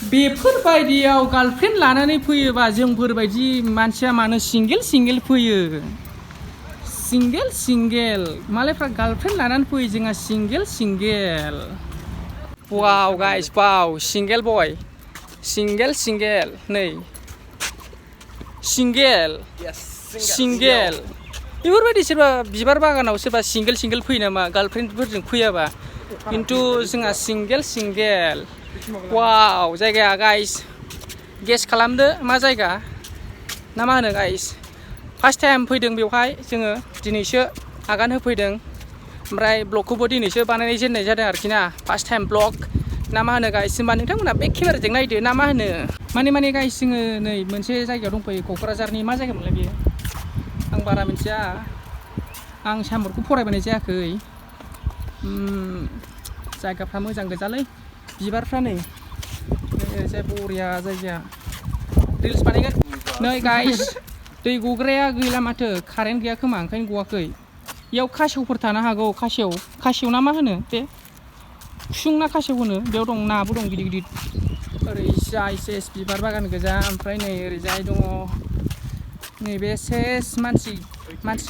बेफोरबायदियाव गार्लफ्रेन्ड लानानै फैयोबा जोंफोरबायदि मानसिया मानो सिंगेल फैयो सिंगेल मालायफ्रा गार्लफ्रेन्ड लानानै फैयो जोंहा सिंगेल वाव गाइस वाव सिंगेल बय सिंगेल नै सिंगेल बेफोरबायदि सोरबा बिबार बागानाव सोरबा सिंगेल फैयो नामा गार्लफ्रेन्डफोरजों फैयाबा खिन्थु जोंहा सिंगेल वाव जायगाया गाइस गेस खालामदो मा जायगा ना मा होनो गाइस फार्स्ट टाइम फैदों बेवहाय जोङो दिनैसो आगान होफैदों ओमफ्राय ब्लगखौबो दिनैसो बानायनाय जेननाय जादों आरोखि ना फार्स्ट टाइम ब्लग ना मा होनो गाइस होमबा नोंथांमोना बे केमेराजों नायदो ना मा होनो माने गाइस जोङो नै मोनसे जायगायाव दंफैयो क'क्राझारनि मा जायगामोनलाय बेयो आं बारा मिथिया आं सामबर्डखौ फरायबोनाय जायाखै जायगाफ्रा मोजां गोजालै बिबारफ्रा नै ओरैजाय बरिया जायगाया रिल्स बानायगोन नै गाइस दै गग्राया गैला माथो कारेन्ट गैया खोमा ओंखायनो गवाखै बेयाव खासेवफोर थानो हागौ खासेव ना मा होनो बे खुसुं ना खासेव होनो बेयाव दं नाबो दं गिदिर ओरैजाय सेस बिबार बागान गोजा ओमफ्राय नै ओरैजाय दङ नैबे सेस मानसि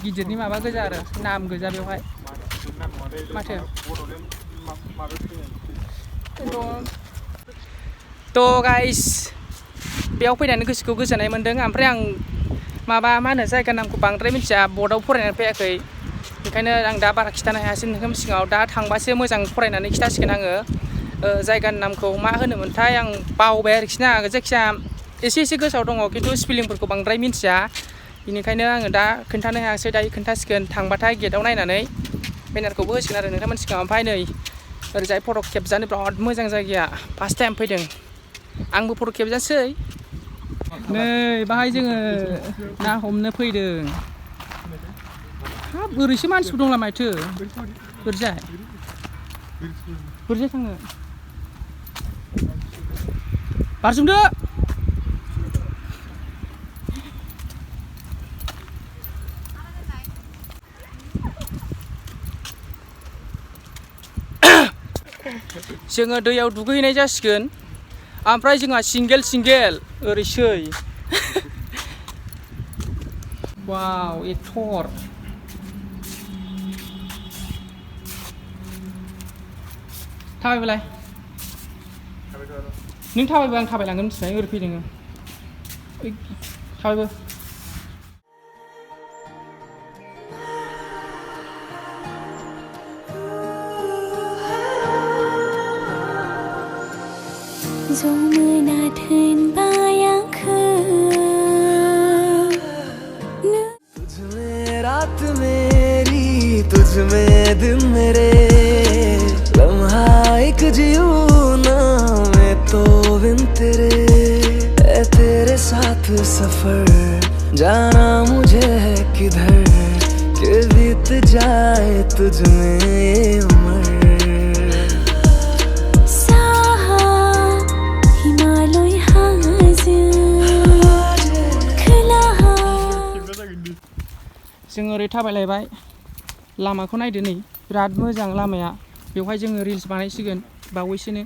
गिदिरनि माबा गोजा आरो नाम गोजा बेवहाय माथो थ' गाइस बेयाव फैनानै गोसोखौ गोजोननाय मोन्दों ओमफ्राय आं मा होनो जायगा नामखौ बांद्राय मिथिया बर्डआव फरायनानै फैयाखै बेखायनो आं दा बारा खिथानो हायासै नोंथांनि सिगाङाव दा थांबासो मोजां फरायनानै खिथासिगोन आङो जायगानि नामखौ मा होनोमोनथाय आं बावबाय आरोखि ना जायखिया एसे गोसोआव दङ खिन्थु स्पेलिंफोरखौ बांद्राय मिथिया बेनिखायनो आङो दा खोन्थानो हायासै दायो खोन्थासिगोन थांबाथाय गेटआव नायनानै बेनारखौबो होसिगोन आरो नोंथांमोननि सिगाङाव ओमफ्राय नै ओरैजाय फट' खेबजानो बिराद मोजां जायगाया फार्स्ट टाइम फैदों आंबो फट' खेबजासै नै बाहाय जोङो ना हमनो फैदों हाब ओरैसो मानसिफोर दंला माथो ओरैजाय थाङो बारजुमदो जोङो दैयाव दुगैहैनाय जासिगोन ओमफ्राय जोंहा सिंगेल ओरैसै वाव एक्टर थाबायबालाय नों थाबायबा आं थाबायलांगोन मिथिबाय ओरै फैदों थाबायबो रात मेरी तुझ में दिन मेरे लम्हा एक जीऊं ना मैं तो बिन तेरे साथ सफर जाना मुझे है किधर के बीत जाए तुझ में ये उम्र जों ओरै थाबायलायबाय लामाखौ नायदो नै बिराद मोजां लामाया बेवहाय जोङो रिल्स बानायसिगोन बावैसोनो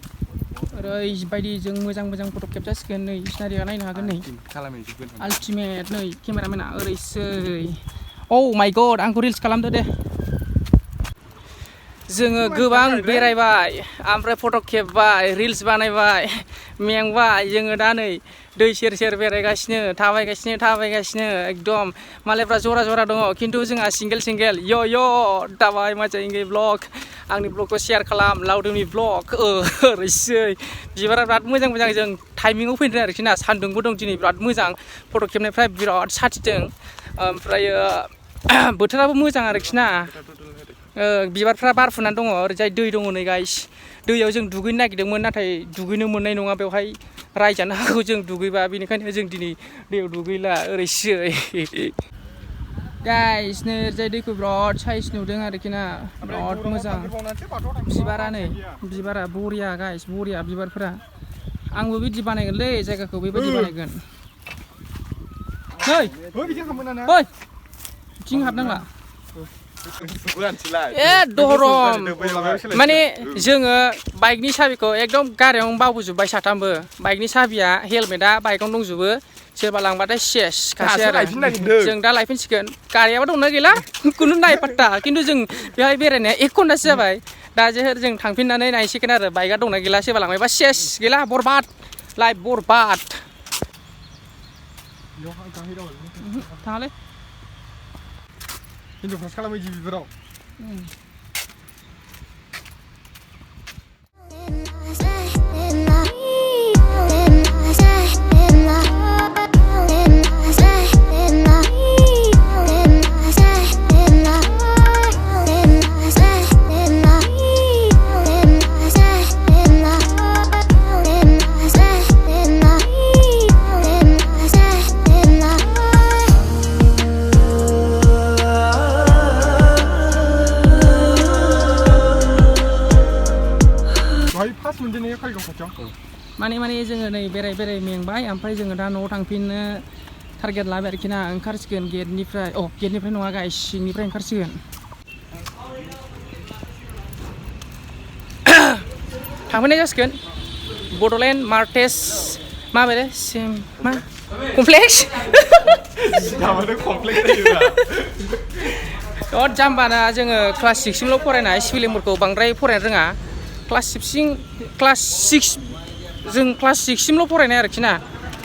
ओरैबायदि जों मोजां फट' खेबजासिगोन नै सिनारिया नायनो हागोन नै आल्टिमेट नै केमेरामेना ओरैसै औ माय गड आंखौ रिल्स खालामदो दे जोङो गोबां बेरायबाय ओमफ्राय फट' खेबबाय रिल्स बानायबाय मेंबाय जोङो दा नै दै सेर बेरायगासिनो थाबायगासिनो एकदम मालायफ्रा जरा दङ खिन्थु जोंहा सिंगेल यो दाबाय माजायिंगे ब्लग आंनि ब्लगखौ शेयार खालाम लावदुमनि ब्लग ओरैसै बिबारा बिराद मोजां जों टाइमिंआव फैदों आरोखि ना सान्दुंबो दं दिनै बिराद मोजां फट' खेबनायफ्रा बिराद साथिदों ओमफ्रायो बोथोराबो मोजां आरोखि ना बिबारफ्रा बारफुनानै दङ ओरैजाय दै दङ नै गाइस दैयाव जों दुगैनो नागिरदोंमोन नाथाय दुगैनो मोननाय नङा बेवहाय रायजानो हागौ जों दुगैबा बेनिखायनो जों दिनै दैयाव दुगैला ओरैसै गाइस नै ओरैजाय दैखौ बिराद साइज नुदों आरोखि ना बिराद मोजां बिबारा बरिया गाइस बरिया बिबारफोरा आंबो बिदि बानायगोनलै जायगाखौ बेबायदि बानायगोन नै बिथिं हाबनांला दरम माने जोङो बाइकनि साबिखौ एकदम गारियावनो बावबोजोब्बाय साथामबो बाइकनि साबिया हेलमेटआ बाइकआवनो दंजोबो सोरबा लांबाथाय सेस खासै आरो जों दा लायफिनसिगोन गारियाबो दंना गैला खुनु नायपात्ता खिन्थु जों बेवहाय बेरायनाया 1 घन्टासो जाबाय दा जों थांफिननानै नायसिगोन आरो बाइकआ दंना गैला सोरबा लांबायबा सेस गैला बरबाद लाइफ बरबाद थाङालै हिनजावफ्रासो खालामो इदि बिबाराव फास मोनजेननाया कारिगाव खाथियाव माने जोङो नै बेराय मेंबाय ओमफ्राय जोङो दा न'आव थांफिननो टारगेट लाबाय आरोखि ना ओंखारसिगोन गेटनिफ्राय गेटनिफ्राय नङा गाय सिंनिफ्राय ओंखारसिगोन थांफिननाय जासिगोन बड'लेण्ड मार्टेस माबायदि सिम मा कमप्लेक्स जाम्बाना जोङो क्लास 6 सिमल' फरायनाय स्पेलिंफोरखौ बांद्राय फरायनो रोङा क्लास 6 जों क्लास 6 सिमल' फरायनाय आरोखि ना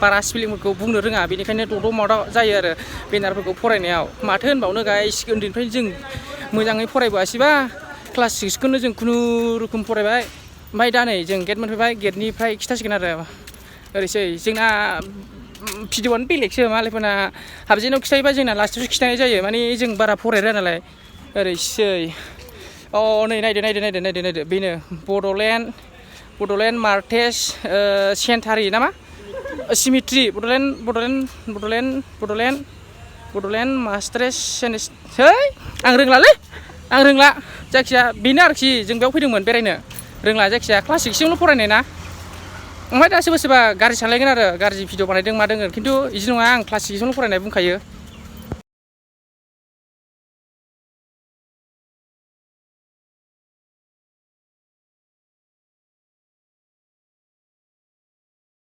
बारा स्पेलिंफोरखौ बुंनो रोङा बेनिखायनो दद' मादाव जायो आरो बेनारफोरखौ फरायनायाव माथो होनबावनो गाइस उन्दैनिफ्रायनो जों मोजाङै फरायबोआसैबा क्लास 6खौनो जों खुनुरुखुम फरायबाय ओमफ्राय दा नै जों गेट मोनफैबाय गेटनिफ्राय खिथासिगोन आरो ओरैसै जोंना भिडिअ'आनो बेलेगसो मालायफोरना हाबजेनाव खिथायोबा जोंना लास्टआवसो खिथानाय जायो माने जों बारा फरायरोङा नालाय ओरैसै नै नायदो बेनो बड'लेण्ड मार्टेस सेन्टारि नामा सिमेट्रि बड'लेण्ड मास्टारेस है आं रोंला जायखिया बेनो आरोखि जों बेयाव फैदोंमोन बेरायनो रोंला जायखिया क्लास 6 सिमल' फरायनाय ना ओमफ्राय दा सोरबा गाज्रि सानलायगोन आरो गाज्रि भिडिअ बानायदों मादों खिन्थु बिदि नङा आं क्लास 6 सिमल' फरायनाय बुंखायो